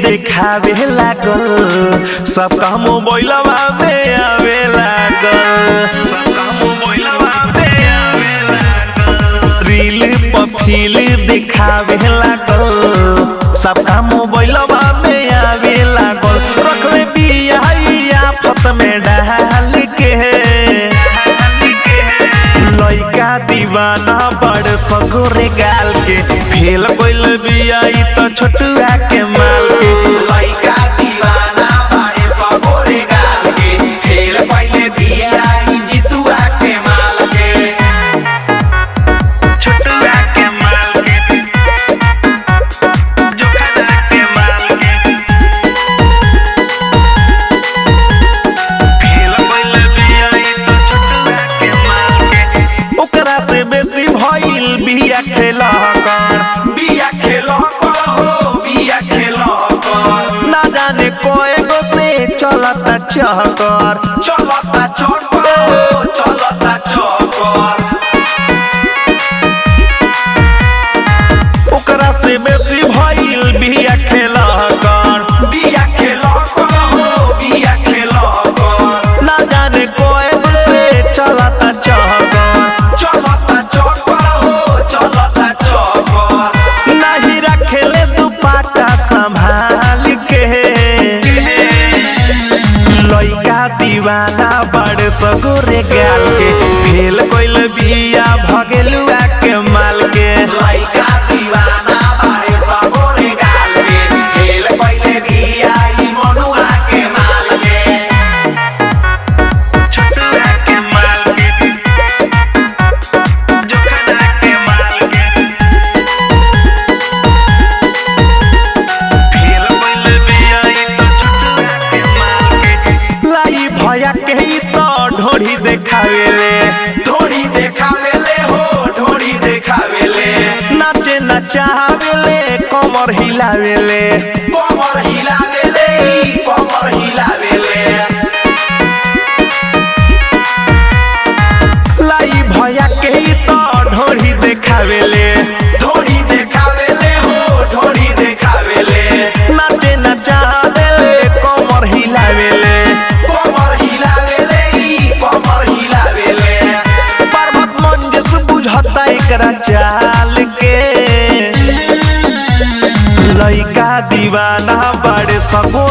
देखावे लागल, सबका मोबाइलवा में आवे लागल, सबका मोबाइलवा में आवे लागल। रील पर फील देखावे लागल, सबका मोबाइलवा में आवे लागल। रखले बिया आफत में डाल के, लइका दीवाना बड़ सगोरे गाल के, फेल गइल बिया ई त छोटुआ के माल के। लइका दीवाना बड़े सगोरे गाल के, फेल गइल बिया ई जितुआ के माल के। छोटुआ के माल के, जोखना के माल के, फेल गइल बिया ई त छोटुआ के माल के। ओकरा से बेसी भइल बिया खेला कर, बिया खेलो कर हो, बिया खेलो कर। ना जाने कोएगो से चलता चहकर, चलता चौकर हो, चलता चौकर। ओकरा से बेसी भइल बिया खेला कर, बिया खेलो कर हो, बिया खेलो कर। ना जाने कोएगो से चलता चहकर। चलता चौकर हो, चलता चौकर। नहीं रखेले दुपट्टा संभाल के, लइका दीवाना बड़ सगोरे गाल के, फेल गइल बिया भगेलुआ के माल के। लइका दीवाना बड़े सगोरे गाल के, फेल गइल बिया ई मनुआ के माल के। छोटुआ के माल के, जोखना के माल के, फेल गइल बिया ई त छोटुआ के माल के। लाई भया के ई त ढोढ़ी देखावेले, ढोरी देखावेले हो, ढोरी देखावेले। नाचे नचावेले, कमर हिलावेले, कमर हिलावेले, ई कमर हिलावेले। लाई भया के ई त ढोढ़ी देखावेले, ढोरी देखावेले हो, ढोरी देखावेले। नाचे नचावेले, कमर हिलावेले। कमर हिलावेले, ई कमर हिलावेले। पर्वत मंजस बुझता एकरा चाल के, लइका दीवाना बड़े सगो